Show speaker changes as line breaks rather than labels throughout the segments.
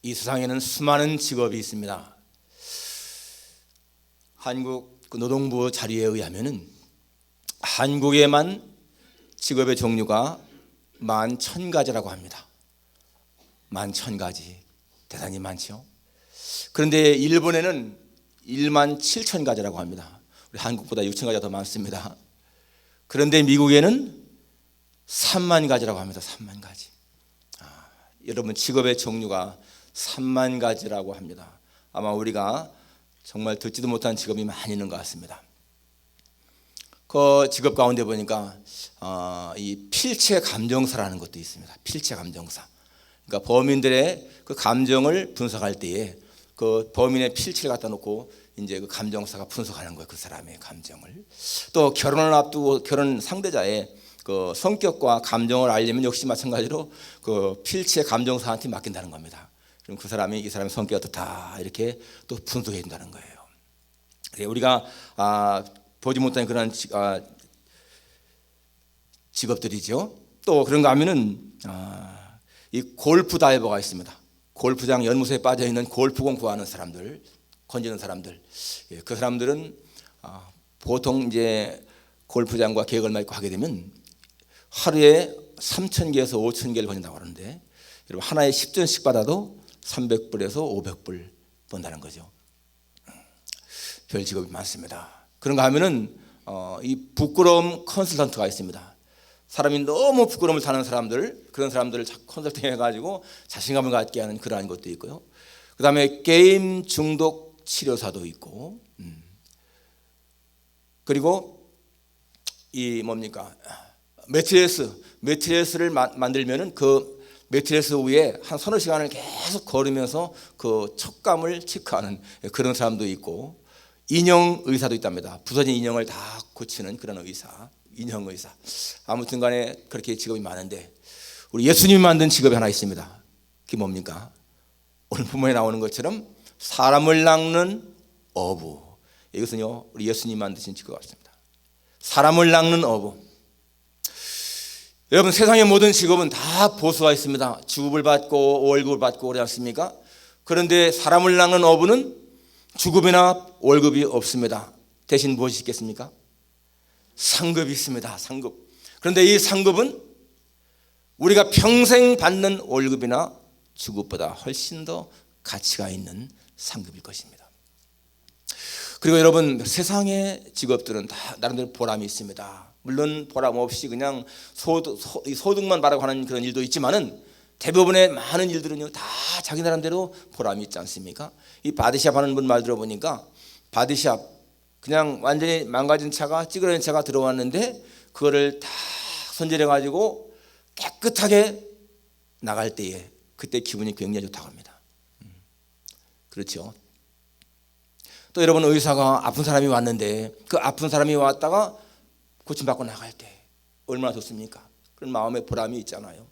이 세상에는 수많은 직업이 있습니다. 한국 노동부 자료에 의하면은 한국에만 직업의 종류가 11,000가지라고 합니다. 11,000가지, 대단히 많죠. 그런데 일본에는 17,000가지라고 합니다. 우리 한국보다 6,000가지가 더 많습니다. 그런데 미국에는 3만 가지라고 합니다. 3만 가지. 여러분, 직업의 종류가 3만 가지라고 합니다. 아마 우리가 정말 듣지도 못한 직업이 많이 있는 것 같습니다. 그 직업 가운데 보니까 이 필체 감정사라는 것도 있습니다. 필체 감정사. 그러니까 범인들의 그 감정을 분석할 때에 그 범인의 필체를 갖다 놓고 이제 그 감정사가 분석하는 거예요. 그 사람의 감정을. 또 결혼을 앞두고 결혼 상대자의 그 성격과 감정을 알려면 역시 마찬가지로 그 필체 감정사한테 맡긴다는 겁니다. 그럼 그 사람이 이 사람의 성격이 어떻다 이렇게 또 분석해 준다는 거예요. 우리가 보지 못한 그런 직업들이죠. 또 그런가 하면은 이 골프 다이버가 있습니다. 골프장 연못에 빠져 있는 골프공 구하는 사람들, 건지는 사람들. 그 사람들은 보통 이제 골프장과 계획을 맺고 하게 되면 하루에 3,000개에서 5,000개를 건진다고 하는데, 여러분 하나에 10전씩 받아도 300불에서 500불 번다는 거죠. 별 직업이 많습니다. 그런가 하면은 이 부끄러움 컨설턴트가 있습니다. 사람이 너무 부끄러움을 타는 사람들, 그런 사람들을 컨설팅 해가지고 자신감을 갖게 하는 그러한 것도 있고요. 그 다음에 게임 중독 치료사도 있고, 그리고 이 뭡니까, 매트리스를 만들면은 그 매트리스 위에 한 서너 시간을 계속 걸으면서 그 촉감을 체크하는 그런 사람도 있고, 인형 의사도 있답니다. 부서진 인형을 다 고치는 그런 의사, 인형 의사. 아무튼 간에 그렇게 직업이 많은데, 우리 예수님이 만든 직업이 하나 있습니다. 그게 뭡니까? 오늘 본문에 나오는 것처럼 사람을 낚는 어부. 이것은요, 우리 예수님이 만드신 직업 같습니다. 사람을 낚는 어부. 여러분, 세상의 모든 직업은 다 보수가 있습니다. 주급을 받고 월급을 받고 그러지 않습니까? 그런데 사람을 낚는 어부는 주급이나 월급이 없습니다. 대신 무엇이 있겠습니까? 상급이 있습니다. 상급. 그런데 이 상급은 우리가 평생 받는 월급이나 주급보다 훨씬 더 가치가 있는 상급일 것입니다. 그리고 여러분, 세상의 직업들은 다 나름대로 보람이 있습니다. 물론 보람 없이 그냥 소득만 바라고 하는 그런 일도 있지만은, 대부분의 많은 일들은요 다 자기 나름대로 보람이 있지 않습니까? 이 바디샵 하는 분 말 들어보니까, 바디샵 그냥 완전히 망가진 차가, 찌그러진 차가 들어왔는데 그거를 다 손질해 가지고 깨끗하게 나갈 때에 그때 기분이 굉장히 좋다고 합니다. 그렇죠. 또 여러분, 의사가 아픈 사람이 왔는데 그 아픈 사람이 왔다가 고침받고 나갈 때 얼마나 좋습니까? 그런 마음의 보람이 있잖아요.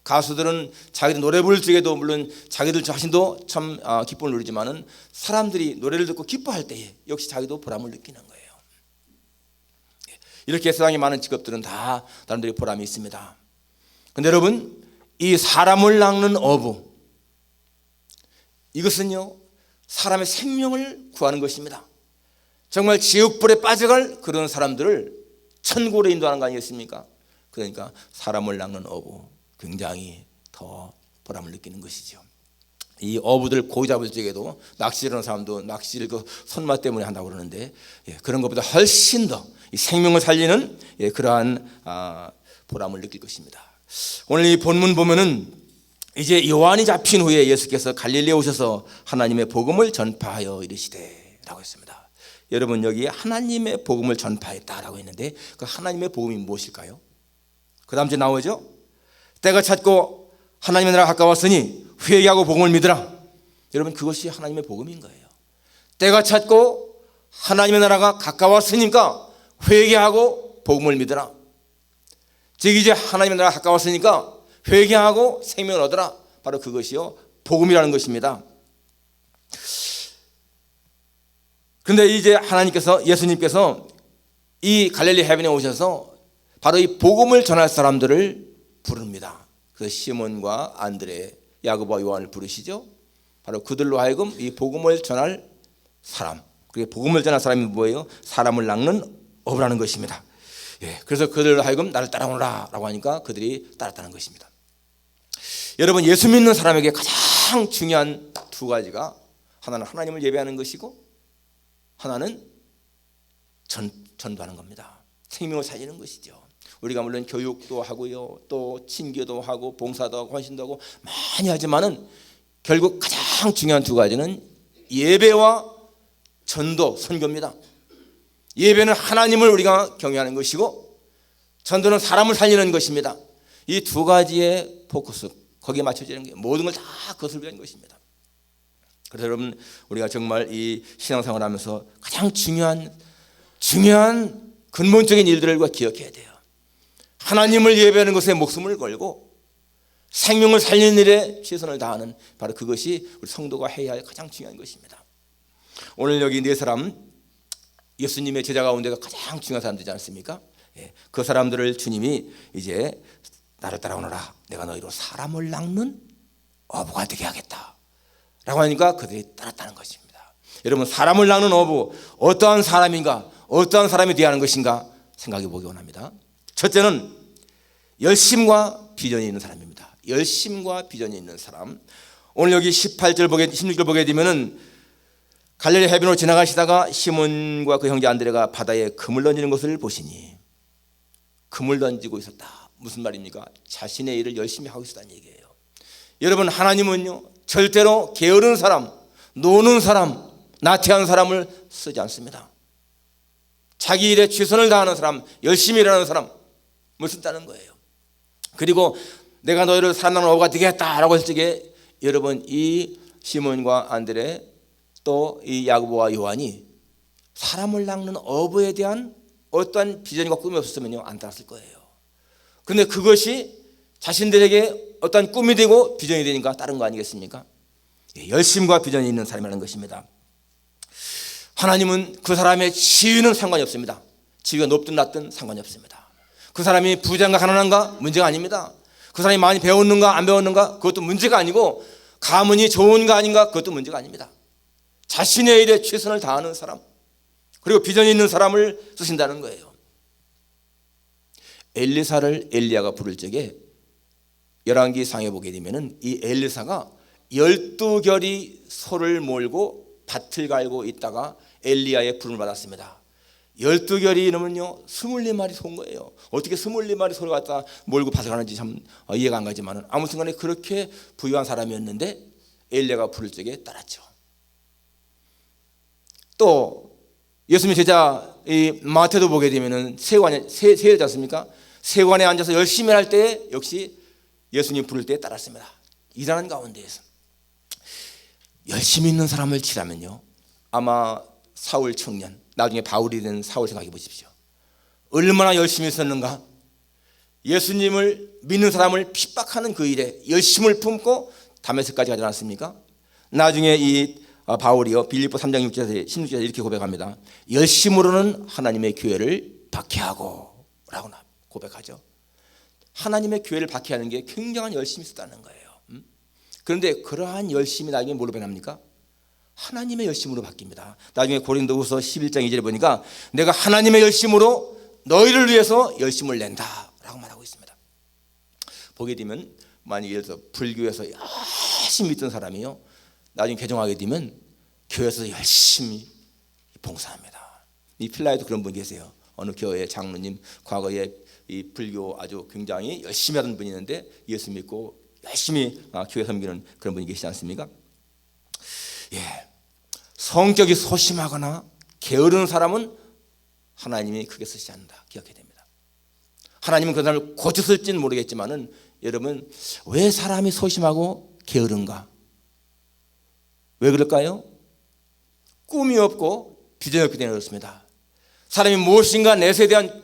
가수들은 자기들 노래 부를 적에도 물론 자기들 자신도 참 기쁨을 누리지만은, 사람들이 노래를 듣고 기뻐할 때에 역시 자기도 보람을 느끼는 거예요. 이렇게 세상에 많은 직업들은 다 나름대로 보람이 있습니다. 그런데 여러분, 이 사람을 낚는 어부, 이것은요 사람의 생명을 구하는 것입니다. 정말 지옥불에 빠져갈 그런 사람들을 천국으로 인도하는 거 아니겠습니까? 그러니까 사람을 낚는 어부, 굉장히 더 보람을 느끼는 것이죠. 이 어부들 고기 잡을 적에도 낚시하는 사람도 낚시를 그 손맛 때문에 한다고 그러는데, 그런 것보다 훨씬 더 이 생명을 살리는 그러한 보람을 느낄 것입니다. 오늘 이 본문 보면은 이제 요한이 잡힌 후에 예수께서 갈릴리에 오셔서 하나님의 복음을 전파하여 이르시되 라고 했습니다. 여러분, 여기 하나님의 복음을 전파했다라고 했는데, 그 하나님의 복음이 무엇일까요? 그 다음 주에 나오죠. 때가 찼고 하나님의 나라가 가까웠으니 회개하고 복음을 믿으라. 여러분, 그것이 하나님의 복음인 거예요. 때가 찼고 하나님의 나라가 가까웠으니까 회개하고 복음을 믿으라. 즉 이제 하나님의 나라가 가까웠으니까 회개하고 생명을 얻으라. 바로 그것이요 복음이라는 것입니다. 그런데 이제 하나님께서, 예수님께서 이 갈릴리 해변에 오셔서 바로 이 복음을 전할 사람들을 부릅니다. 그래서 시몬과 안드레, 야고보와 요한을 부르시죠. 바로 그들로 하여금 이 복음을 전할 사람. 그게 복음을 전할 사람이 뭐예요? 사람을 낚는 어부라는 것입니다. 예, 그래서 그들로 하여금 나를 따라오너라라고 하니까 그들이 따랐다는 것입니다. 여러분, 예수 믿는 사람에게 가장 중요한 두 가지가, 하나는 하나님을 예배하는 것이고 하나는 전도하는 겁니다. 생명을 살리는 것이죠. 우리가 물론 교육도 하고요, 또 친교도 하고 봉사도 하고 헌신도 하고 많이 하지만은 결국 가장 중요한 두 가지는 예배와 전도, 선교입니다. 예배는 하나님을 우리가 경외하는 것이고 전도는 사람을 살리는 것입니다. 이 두 가지의 포커스, 거기에 맞춰지는 게 모든 걸 다 그것을 위한 것입니다. 그래서 여러분, 우리가 정말 이 신앙생활을 하면서 가장 중요한 근본적인 일들을 우리가 기억해야 돼요. 하나님을 예배하는 것에 목숨을 걸고 생명을 살리는 일에 최선을 다하는, 바로 그것이 우리 성도가 해야 할 가장 중요한 것입니다. 오늘 여기 네 사람, 예수님의 제자 가운데가 가장 중요한 사람들이지 않습니까? 그 사람들을 주님이 이제 나를 따라오너라, 내가 너희로 사람을 낚는 어부가 되게 하겠다 라고 하니까 그들이 따랐다는 것입니다. 여러분, 사람을 낚는 어부, 어떠한 사람인가, 어떠한 사람이 되어야 하는 것인가 생각해 보기 원합니다. 첫째는 열심과 비전이 있는 사람입니다. 열심과 비전이 있는 사람. 오늘 여기 16절 보게 되면은 갈릴리 해변으로 지나가시다가 시몬과 그 형제 안드레가 바다에 금을 던지는 것을 보시니, 금을 던지고 있었다. 무슨 말입니까? 자신의 일을 열심히 하고 있었다는 얘기예요. 여러분, 하나님은요 절대로 게으른 사람, 노는 사람, 나태한 사람을 쓰지 않습니다. 자기 일에 최선을 다하는 사람, 열심히 일하는 사람을 쓴다는 거예요. 그리고 내가 너희를 사람 낚는 어부가 되겠다라고 했을 적에 여러분, 이 시몬과 안드레 또 이 야고보와 요한이 사람을 낚는 어부에 대한 어떠한 비전과 꿈이 없었으면요 안 따랐을 거예요. 그런데 그것이 자신들에게 어떤 꿈이 되고 비전이 되니까 따른 거 아니겠습니까? 열심과 비전이 있는 사람이라는 것입니다. 하나님은 그 사람의 지위는 상관이 없습니다. 지위가 높든 낮든 상관이 없습니다. 그 사람이 부자인가 가난한가 문제가 아닙니다. 그 사람이 많이 배웠는가 안 배웠는가 그것도 문제가 아니고, 가문이 좋은가 아닌가 그것도 문제가 아닙니다. 자신의 일에 최선을 다하는 사람, 그리고 비전이 있는 사람을 쓰신다는 거예요. 엘리사를 엘리야가 부를 적에 열왕기상에 보게 되면은 이 엘리사가 12결이 소를 몰고 밭을 갈고 있다가 엘리야의 부름을 받았습니다. 12결이 넘으면요 24마리 소인 거예요. 어떻게 24마리 소를 갖다 몰고 밭을 가는지 참 이해가 안 가지만, 아무튼 간에 그렇게 부유한 사람이었는데 엘리야가 부를 적에 따랐죠. 또 예수님 제자 이 마태도 보게 되면은 세례지 않습니까? 세관에 앉아서 열심히 할 때 역시 예수님 부를 때 따랐습니다. 일하는 가운데에서 열심히 있는 사람을 치라면요, 아마 사울 청년, 나중에 바울이 된 사울 생각해 보십시오. 얼마나 열심히 있었는가. 예수님을 믿는 사람을 핍박하는 그 일에 열심을 품고 다메섹까지 가지 않았습니까? 나중에 이 바울이요 빌립보 3장 16절에 이렇게 고백합니다. 열심으로는 하나님의 교회를 박해하고 라고 고백하죠. 하나님의 교회를 박해하는 게 굉장한 열심이 있었다는 거예요. 그런데 그러한 열심이 나중에 뭘로 변합니까? 하나님의 열심으로 바뀝니다. 나중에 고린도후서 11장 2절에 보니까 내가 하나님의 열심으로 너희를 위해서 열심을 낸다 라고 말하고 있습니다. 보게 되면 만약 예를 들어서 불교에서 열심히 있던 사람이요 나중에 개종하게 되면 교회에서 열심히 봉사합니다. 이 필라에도 그런 분 계세요. 어느 교회 장로님, 과거에 이 불교 아주 굉장히 열심히 하던 분이 있는데 예수 믿고 열심히 교회 섬기는 그런 분이 계시지 않습니까? 예, 성격이 소심하거나 게으른 사람은 하나님이 크게 쓰시지 않는다. 기억해야 됩니다. 하나님은 그 사람을 고쳤을지는 모르겠지만은 여러분, 왜 사람이 소심하고 게으른가? 왜 그럴까요? 꿈이 없고 비전이 없기 때문에 그렇습니다. 사람이 무엇인가 내세에 대한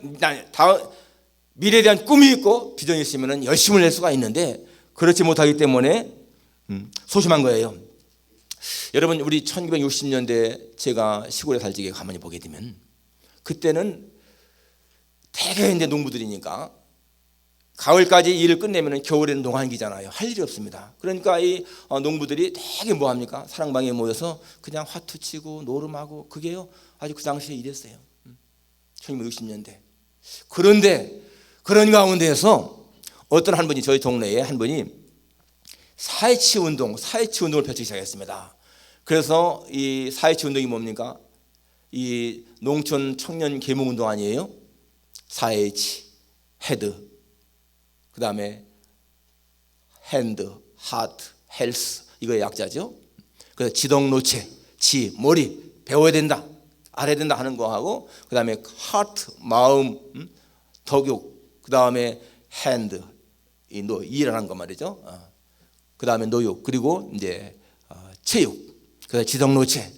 미래에 대한 꿈이 있고 비전이 있으면 열심을 낼 수가 있는데 그렇지 못하기 때문에 소심한 거예요. 여러분, 우리 1960년대 제가 시골에 살 적에 가만히 보게 되면 그때는 대개 이제 농부들이니까 가을까지 일을 끝내면 겨울에는 농한기잖아요. 할 일이 없습니다. 그러니까 이 농부들이 되게 뭐합니까? 사랑방에 모여서 그냥 화투 치고 노름하고, 그게요 아주 그 당시에 이랬어요. 1960년대. 그런데 그런 가운데에서 어떤 한 분이, 저희 동네에 한 분이 사회치 운동을 펼치기 시작했습니다. 그래서 이 사회치 운동이 뭡니까? 이 농촌 청년 계몽 운동 아니에요? 사회치, 헤드, 그 다음에 핸드, 하트, 헬스, 이거의 약자죠. 그래서 지덕노체, 머리 배워야 된다, 알아야 된다 하는 거하고, 그 다음에 하트, 마음, 덕욕, 그 다음에 핸드, 일하는 거 말이죠. 그 다음에 노육, 그리고 이제 체육, 그래서 지덕노체.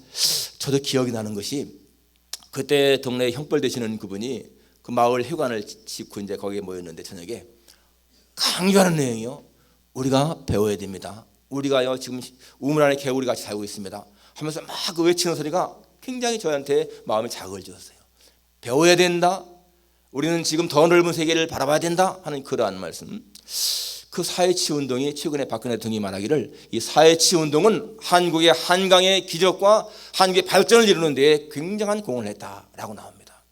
저도 기억이 나는 것이, 그때 동네에 형벌 되시는 그분이 그 마을 회관을 짓고 이제 거기에 모였는데, 저녁에 강조하는 내용이요, 우리가 배워야 됩니다. 우리가요 지금 우물 안에 개구리 같이 살고 있습니다 하면서 막 그 외치는 소리가 굉장히 저한테 마음에 자극을 주었어요. 배워야 된다, 우리는 지금 더 넓은 세계를 바라봐야 된다 하는 그러한 말씀. 그 사회치 운동이, 최근에 박근혜 대통령이 말하기를 이 사회치 운동은 한국의 한강의 기적과 한국의 발전을 이루는 데 굉장한 공헌을 했다라고 나옵니다.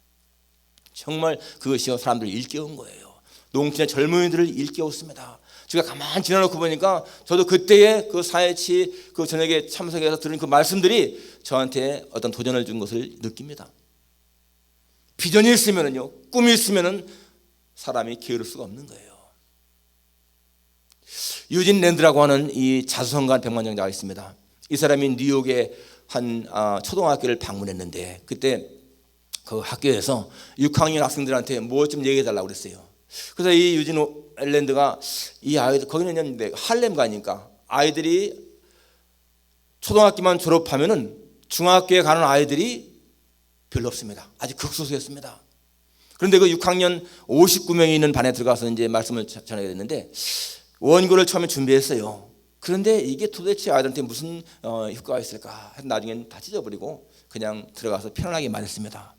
정말 그것이요 사람들을 일깨운 거예요. 농촌의 젊은이들을 일깨웠습니다. 제가 가만히 지나놓고 보니까 저도 그때의 그 사회치 그 저녁에 참석해서 들은 그 말씀들이 저한테 어떤 도전을 준 것을 느낍니다. 비전이 있으면은요, 꿈이 있으면은 사람이 게으를 수가 없는 거예요. 유진 랜드라고 하는 이 자수성가한 백만장자가 있습니다. 이 사람이 뉴욕의 한 초등학교를 방문했는데, 그때 그 학교에서 6학년 학생들한테 뭐 좀 얘기해 달라고 그랬어요. 그래서 이 유진 랜드가 이 아이들, 거기는 있는데 할렘 가니까 아이들이 초등학교만 졸업하면은 중학교에 가는 아이들이 별로 없습니다. 아주 극소수였습니다. 그런데 그 6학년 59명이 있는 반에 들어가서 이제 말씀을 전하게 됐는데, 원고를 처음에 준비했어요. 그런데 이게 도대체 아이들한테 무슨 효과가 있을까? 나중엔 다 찢어버리고 그냥 들어가서 편안하게 말했습니다.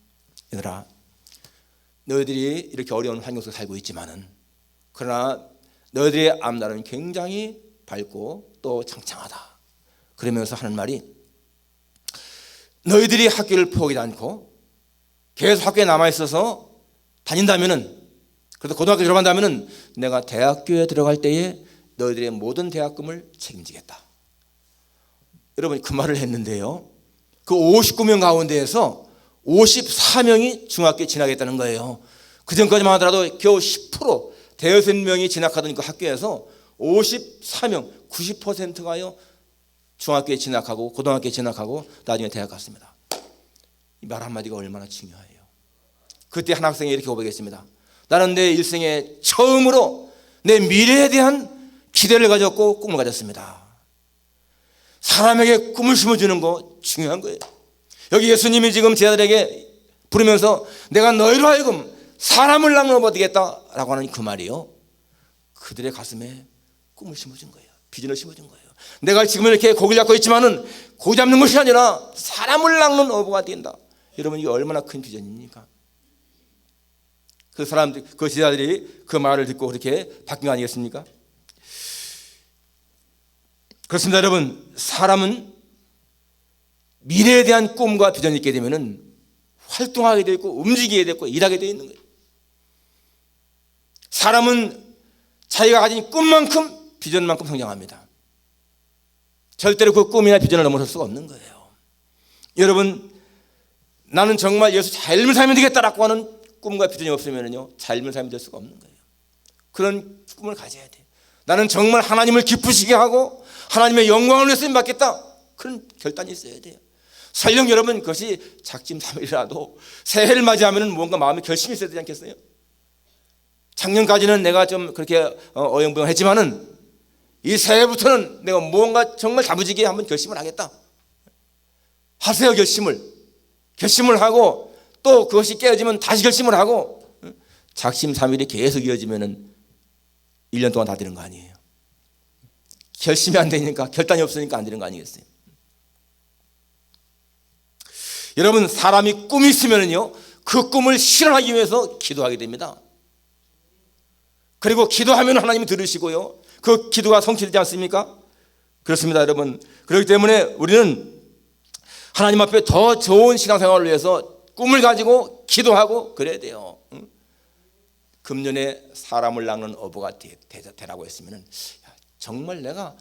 얘들아, 너희들이 이렇게 어려운 환경 속에 살고 있지만은, 그러나 너희들의 앞날은 굉장히 밝고 또 창창하다. 그러면서 하는 말이, 너희들이 학교를 포기하지 않고 계속 학교에 남아있어서 다닌다면은, 그래서 고등학교 졸업한다면은 내가 대학교에 들어갈 때에 너희들의 모든 대학금을 책임지겠다. 여러분, 그 말을 했는데요, 그 59명 가운데에서 54명이 중학교에 진학했다는 거예요. 그 전까지만 하더라도 겨우 10%, 대여섯 명이 진학하던 그 학교에서 54명, 90%가요 중학교에 진학하고 고등학교에 진학하고 나중에 대학 갔습니다. 이 말 한마디가 얼마나 중요해요. 그때 한 학생이 이렇게 고백했습니다. 나는 내 일생에 처음으로 내 미래에 대한 기대를 가졌고 꿈을 가졌습니다. 사람에게 꿈을 심어주는 거 중요한 거예요. 여기 예수님이 지금 제자들에게 부르면서 내가 너희로 하여금 사람을 나누어 되겠다라고 하는 그 말이요, 그들의 가슴에 꿈을 심어준 거예요. 비전을 심어준 거예요. 내가 지금 이렇게 고기를 잡고 있지만은 고기 잡는 것이 아니라 사람을 낚는 어부가 된다. 여러분, 이게 얼마나 큰 비전입니까? 그 사람들, 그 제자들이 그 말을 듣고 그렇게 바뀐 거 아니겠습니까? 그렇습니다. 여러분, 사람은 미래에 대한 꿈과 비전이 있게 되면은 활동하게 되어 있고 움직이게 되어 있고 일하게 되어 있는 거예요. 사람은 자기가 가진 꿈만큼 비전만큼 성장합니다. 절대로 그 꿈이나 비전을 넘어설 수가 없는 거예요. 여러분, 나는 정말 예수 잘 살면 되겠다라고 하는 꿈과 비전이 없으면요 잘 살면 될 수가 없는 거예요. 그런 꿈을 가져야 돼요. 나는 정말 하나님을 기쁘시게 하고 하나님의 영광을 위해 쓰임 받겠다, 그런 결단이 있어야 돼요. 설령 여러분 그것이 작심삼일이라도 새해를 맞이하면 뭔가 마음에 결심이 있어야 되지 않겠어요? 작년까지는 내가 좀 그렇게 어영부영했지만은 이 새해부터는 내가 뭔가 정말 다부지게 한번 결심을 하겠다. 하세요. 결심을 하고 또 그것이 깨어지면 다시 결심을 하고, 작심삼일이 계속 이어지면은 1년 동안 다 되는 거 아니에요. 결심이 안 되니까, 결단이 없으니까 안 되는 거 아니겠어요? 여러분, 사람이 꿈이 있으면요 그 꿈을 실현하기 위해서 기도하게 됩니다. 그리고 기도하면 하나님이 들으시고요, 그 기도가 성취되지 않습니까? 그렇습니다, 여러분. 그렇기 때문에 우리는 하나님 앞에 더 좋은 신앙생활을 위해서 꿈을 가지고 기도하고 그래야 돼요. 금년에 사람을 낚는 어부가 되라고 했으면 정말 내가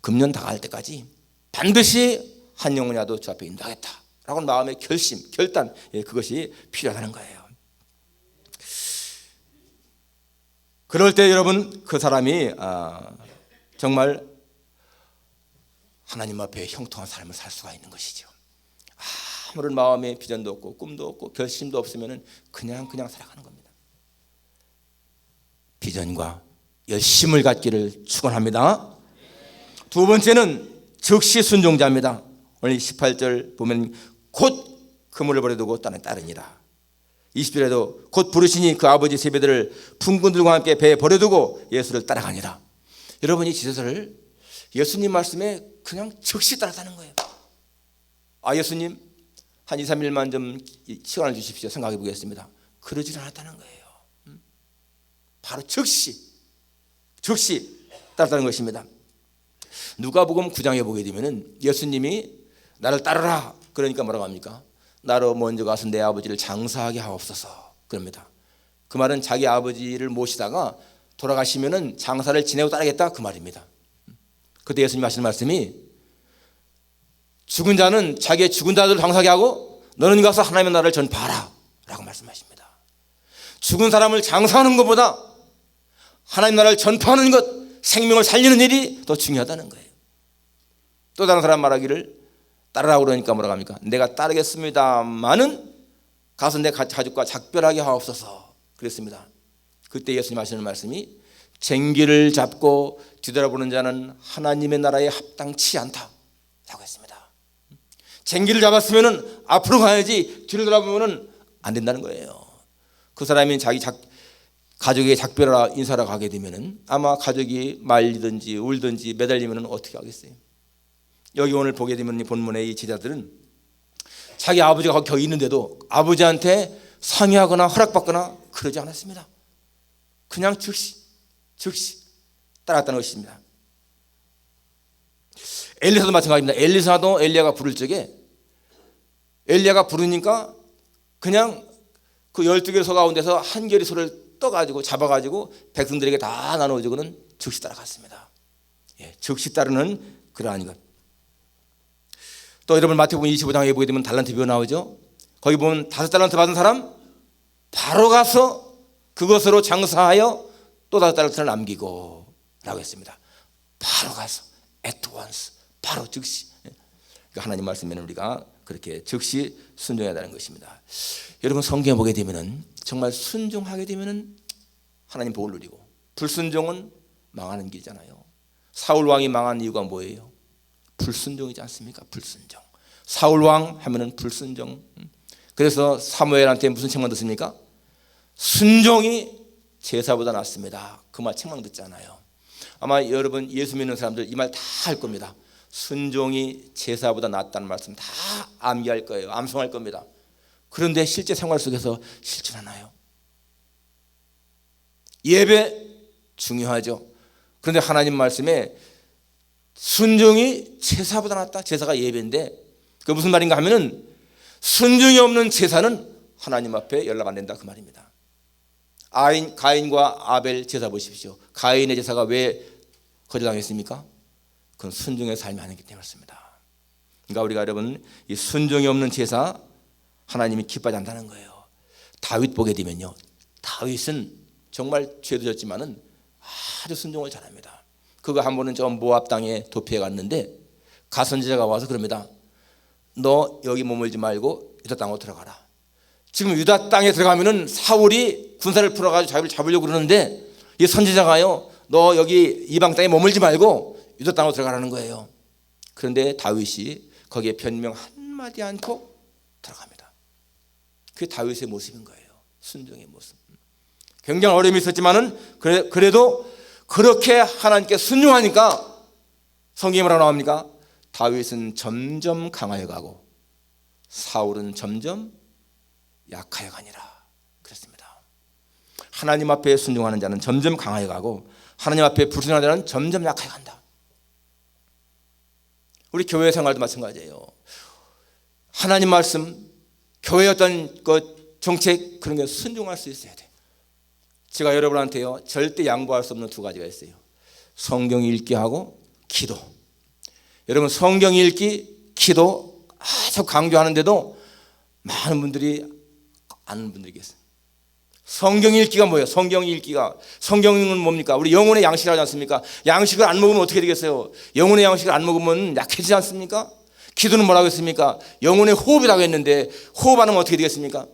금년 다가올 때까지 반드시 한 영혼이라도 주 앞에 인도하겠다라고 하는 마음의 결심, 결단, 그것이 필요하다는 거예요. 그럴 때 여러분, 그 사람이 정말 하나님 앞에 형통한 삶을 살 수가 있는 것이죠. 아무런 마음의 비전도 없고 꿈도 없고 결심도 없으면 그냥 살아가는 겁니다. 비전과 열심을 갖기를 축원합니다. 두 번째는 즉시 순종자입니다. 오늘 18절 보면 곧 그물을 버려두고 따르니라. 20절에도 곧 부르시니 그 아버지 세배들을 품꾼들과 함께 배에 버려두고 예수를 따라가니라. 여러분, 이 지도서를 예수님 말씀에 그냥 즉시 따라가는 거예요. 예수님 한 2, 3일만 좀 시간을 주십시오. 생각해 보겠습니다. 그러질 않았다는 거예요. 바로 즉시 따랐다는 것입니다. 누가복음 9장에 보게 되면은 예수님이 나를 따르라 그러니까 뭐라고 합니까? 나로 먼저 가서 내 아버지를 장사하게 하옵소서 그럽니다. 그 말은 자기 아버지를 모시다가 돌아가시면은 장사를 지내고 따르겠다 그 말입니다. 그때 예수님 하시는 말씀이 죽은 자는 자기의 죽은 자들을 장사하게 하고 너는 가서 하나님의 나라를 전파하라 라고 말씀하십니다. 죽은 사람을 장사하는 것보다 하나님 나라를 전파하는 것, 생명을 살리는 일이 더 중요하다는 거예요. 또 다른 사람 말하기를 따르라고 그러니까 뭐라고 합니까? 내가 따르겠습니다마는 가서 내 가족과 작별하게 하옵소서 그랬습니다. 그때 예수님 하시는 말씀이 쟁기를 잡고 뒤돌아보는 자는 하나님의 나라에 합당치 않다 라고 했습니다. 쟁기를 잡았으면 앞으로 가야지 뒤를 돌아보면 안 된다는 거예요. 그 사람이 자기 가족에게 작별하라 인사하러 가게 되면 아마 가족이 말리든지 울든지 매달리면 어떻게 하겠어요? 여기 오늘 보게 되면 이 본문의 이 제자들은 자기 아버지가 거기 있는데도 아버지한테 상의하거나 허락받거나 그러지 않았습니다. 그냥 즉시 따라갔다는 것입니다. 엘리사도 마찬가지입니다. 엘리사도 엘리야가 부를 적에 엘리야가 부르니까 그냥 그 12개의 소 가운데서 한 개의 소를 떠가지고 잡아가지고 백성들에게 다 나눠주고는 즉시 따라갔습니다. 즉시 따르는 그러한 것. 또 여러분 마태복음 25장에 보게 되면 달란트 비유 나오죠. 거기 보면 5달란트 받은 사람 바로 가서 그것으로 장사하여 또 5달란트를 남기고 라고 했습니다. 바로 가서 at once, 바로 즉시. 하나님 말씀에는 우리가 그렇게 즉시 순종해야 하는 것입니다. 여러분 성경에 보게 되면은 정말 순종하게 되면은 하나님 복을 누리고 불순종은 망하는 길이잖아요. 사울 왕이 망한 이유가 뭐예요? 불순종이지 않습니까? 불순종. 사울 왕 하면은 불순종. 그래서 사무엘한테 무슨 책망 듣습니까? 순종이 제사보다 낫습니다. 그 말 책망 듣잖아요. 아마 여러분 예수 믿는 사람들 이 말 다 할 겁니다. 순종이 제사보다 낫다는 말씀 다 암기할 거예요. 암송할 겁니다. 그런데 실제 생활 속에서 실천하나요? 예배 중요하죠. 그런데 하나님 말씀에 순종이 제사보다 낫다. 제사가 예배인데 그 무슨 말인가 하면은 순종이 없는 제사는 하나님 앞에 연락 안 된다 그 말입니다. 가인과 아벨 제사 보십시오. 가인의 제사가 왜 거절당했습니까? 그건 순종의 삶이 아니기 때문이었습니다. 그러니까 우리가 여러분 이 순종이 없는 제사 하나님이 기뻐하지 않는다는 거예요. 다윗 보게 되면요, 다윗은 정말 죄도 졌지만은 아주 순종을 잘합니다. 그거 한 번은 저 모압 땅에 도피해 갔는데 가선지자가 와서 그럽니다. 너 여기 머물지 말고 유다 땅으로 들어가라. 지금 유다 땅에 들어가면은 사울이 군사를 풀어가지고 자기를 잡으려고 그러는데 이 선지자가요, 너 여기 이방 땅에 머물지 말고 유다 땅으로 들어가라는 거예요. 그런데 다윗이 거기에 변명 한마디 않고 들어갑니다. 그게 다윗의 모습인 거예요. 순종의 모습. 굉장히 어려움이 있었지만은 그래도 그렇게 하나님께 순종하니까 성경에 뭐라고 나옵니까? 다윗은 점점 강하여 가고 사울은 점점 약하여 가니라 그랬습니다. 하나님 앞에 순종하는 자는 점점 강하게 가고 하나님 앞에 불순종하는 자는 점점 약하게 간다. 우리 교회 생활도 마찬가지예요. 하나님 말씀, 교회의 어떤 정책 그런 게 순종할 수 있어야 돼. 제가 여러분한테요 절대 양보할 수 없는 두 가지가 있어요. 성경 읽기하고 기도. 여러분 성경 읽기, 기도 아주 강조하는데도 많은 분들이 아는 분들이 계세요. 성경 읽기가 뭐예요? 성경 읽기가, 성경은 뭡니까? 우리 영혼의 양식을 하지 않습니까? 양식을 안 먹으면 어떻게 되겠어요? 영혼의 양식을 안 먹으면 약해지지 않습니까? 기도는 뭐라고 했습니까? 영혼의 호흡이라고 했는데 호흡 안 하면 어떻게 되겠습니까?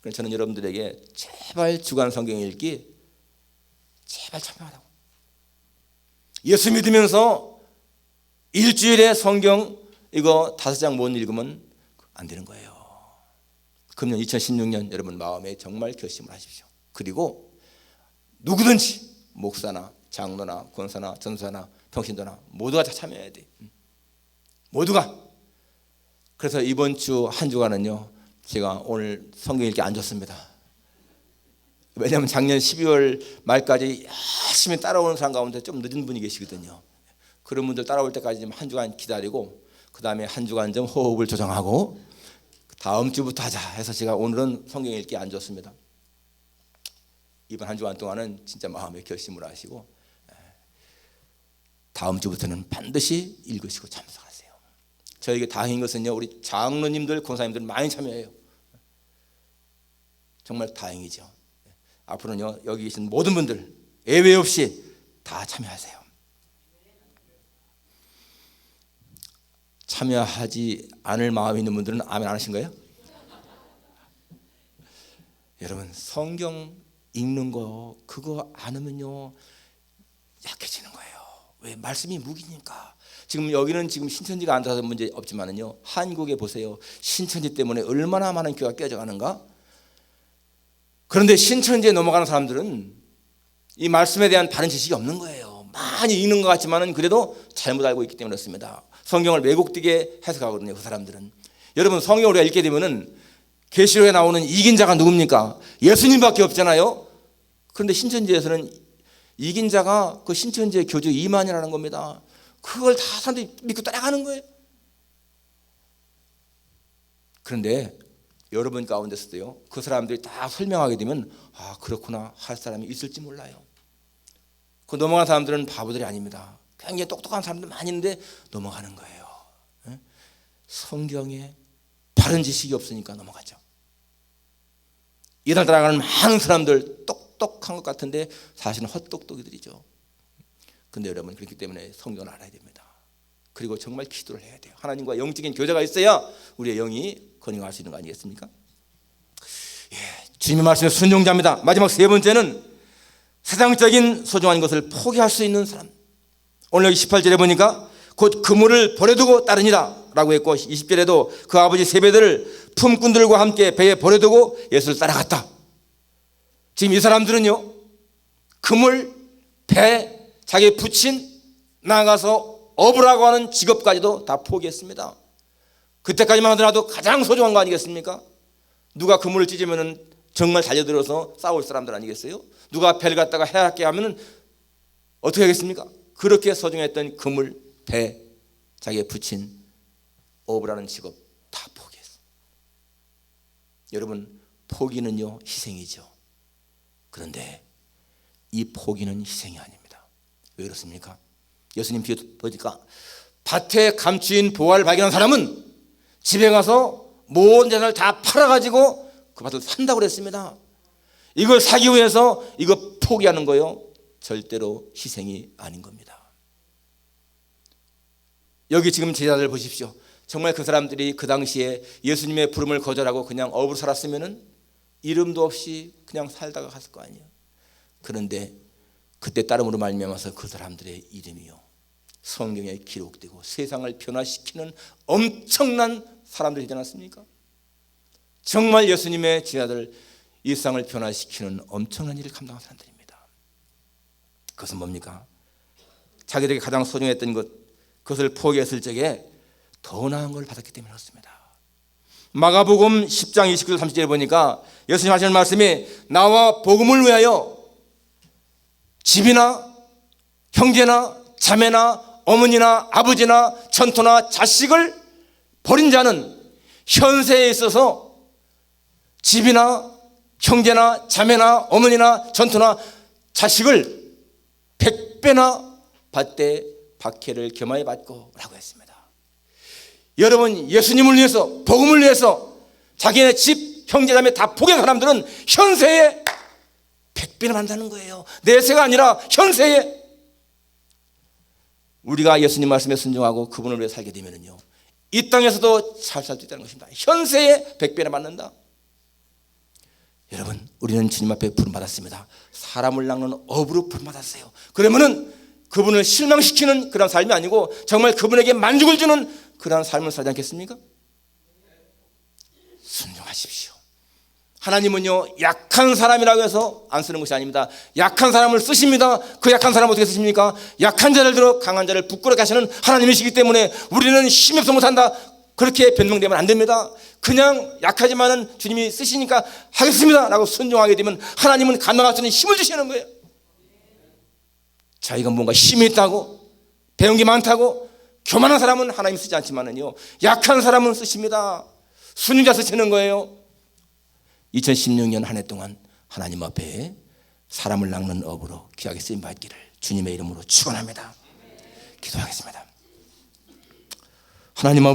그래서 저는 여러분들에게 제발 주간 성경 읽기 제발 참여하라고. 예수 믿으면서 일주일에 성경 이거 5장 못 읽으면 안 되는 거예요. 금년 2016년 여러분 마음에 정말 결심을 하십시오. 그리고 누구든지 목사나 장로나 권사나 전사나 평신도나 모두가 다 참여해야 돼. 모두가. 그래서 이번 주 한 주간은요 제가 오늘 성경 읽기 안 줬습니다. 왜냐하면 작년 12월 말까지 열심히 따라오는 사람 가운데 좀 늦은 분이 계시거든요. 그런 분들 따라올 때까지 좀 한 주간 기다리고 그 다음에 한 주간 좀 호흡을 조정하고 다음 주부터 하자 해서 제가 오늘은 성경 읽기 안 줬습니다. 이번 한 주간 동안은 진짜 마음의 결심을 하시고 다음 주부터는 반드시 읽으시고 참석하세요. 저에게 다행인 것은요 우리 장로님들 권사님들 많이 참여해요. 정말 다행이죠. 앞으로는요 여기 계신 모든 분들 예외 없이 다 참여하세요. 참여하지 않을 마음이 있는 분들은 아멘 안 하신 거예요? 여러분 성경 읽는 거 그거 안 하면요 약해지는 거예요. 왜? 말씀이 무기니까. 지금 여기는 지금 신천지가 안 돼서 문제 없지만은요 한국에 보세요. 신천지 때문에 얼마나 많은 교회가 깨져가는가. 그런데 신천지에 넘어가는 사람들은 이 말씀에 대한 바른 지식이 없는 거예요. 많이 읽는 것 같지만은 그래도 잘못 알고 있기 때문에 그렇습니다. 성경을 왜곡되게 해석하거든요. 그 사람들은. 여러분 성경을 우리가 읽게 되면은 계시록에 나오는 이긴 자가 누굽니까? 예수님밖에 없잖아요. 그런데 신천지에서는 이긴 자가 그 신천지의 교주 이만이라는 겁니다. 그걸 다 사람들이 믿고 따라가는 거예요. 그런데 여러분 가운데서도요 그 사람들이 다 설명하게 되면 아 그렇구나 할 사람이 있을지 몰라요. 그 넘어간 사람들은 바보들이 아닙니다. 굉장히 똑똑한 사람들 많이 있는데 넘어가는 거예요. 성경에 바른 지식이 없으니까 넘어가죠. 이달 따라가는 많은 사람들 똑똑한 것 같은데 사실은 헛똑똑이들이죠. 그런데 여러분 그렇기 때문에 성경을 알아야 됩니다. 그리고 정말 기도를 해야 돼요. 하나님과 영적인 교제가 있어야 우리의 영이 건강할 수 있는 거 아니겠습니까? 예, 주님의 말씀에 순종자입니다. 마지막 세 번째는 세상적인 소중한 것을 포기할 수 있는 사람. 오늘 여기 18절에 보니까 곧 그물을 버려두고 따르니라 라고 했고 20절에도 그 아버지 세배들을 품꾼들과 함께 배에 버려두고 예수를 따라갔다. 지금 이 사람들은요 그물, 배, 자기 부친 나아가서 어부라고 하는 직업까지도 다 포기했습니다. 그때까지만 하더라도 가장 소중한 거 아니겠습니까? 누가 그물을 찢으면 정말 달려들어서 싸울 사람들 아니겠어요? 누가 배를 갖다가 해롭게 하면 어떻게 하겠습니까? 그렇게 소중했던 그물, 배, 자기의 부친, 어부라는 직업 다 포기했어요. 여러분 포기는요 희생이죠. 그런데 이 포기는 희생이 아닙니다. 왜 그렇습니까? 예수님 비유 보니까 밭에 감추인 보화를 발견한 사람은 집에 가서 모든 재산을 다 팔아가지고 그 밭을 산다고 그랬습니다. 이걸 사기 위해서 이거 포기하는 거요 절대로 희생이 아닌 겁니다. 여기 지금 제자들 보십시오. 정말 그 사람들이 그 당시에 예수님의 부름을 거절하고 그냥 어부로 살았으면은 이름도 없이 그냥 살다가 갔을 거 아니에요. 그런데 그때 따름으로 말미암아서 그 사람들의 이름이요 성경에 기록되고 세상을 변화시키는 엄청난 사람들이 되지 않았습니까? 정말 예수님의 제자들 이 세상을 변화시키는 엄청난 일을 감당한 사람들입니다. 그것은 뭡니까? 자기들에게 가장 소중했던 것 그것을 포기했을 적에 더 나은 걸 받았기 때문에 그렇습니다. 마가복음 10장 29절 30절에 보니까 예수님 하시는 말씀이 나와 복음을 위하여 집이나 형제나 자매나 어머니나 아버지나 전토나 자식을 버린 자는 현세에 있어서 집이나 형제나 자매나 어머니나 전토나 자식을 100배나 받되 박해를 겸하여 받고 라고 했습니다. 여러분, 예수님을 위해서 복음을 위해서 자기네 집 형제 자매 다 포기한 사람들은 현세에 100배나 받는다는 거예요. 내세가 아니라 현세에. 우리가 예수님 말씀에 순종하고 그분을 위해 살게 되면요, 이 땅에서도 잘 살 수 있다는 것입니다. 현세에 100배나 받는다. 여러분, 우리는 주님 앞에 부름받았습니다. 사람을 낚는 업으로 부름받았어요. 그러면은 그분을 실망시키는 그런 삶이 아니고 정말 그분에게 만족을 주는 그런 삶을 살지 않겠습니까? 순종하십시오. 하나님은요, 약한 사람이라고 해서 안 쓰는 것이 아닙니다. 약한 사람을 쓰십니다. 그 약한 사람을 어떻게 쓰십니까? 약한 자를 들어 강한 자를 부끄럽게 하시는 하나님이시기 때문에 우리는 힘이 없어 못한다, 그렇게 변명되면 안 됩니다. 그냥 약하지만은 주님이 쓰시니까 하겠습니다 라고 순종하게 되면 하나님은 감당할 수 있는 힘을 주시는 거예요. 자기가 뭔가 힘이 있다고, 배운 게 많다고 교만한 사람은 하나님 쓰지 않지만은요, 약한 사람은 쓰십니다. 순종자 쓰시는 거예요. 2016년 한 해 동안 하나님 앞에 사람을 낚는 업으로 귀하게 쓰임 받기를 주님의 이름으로 축원합니다. 기도하겠습니다. 하나님 아버지,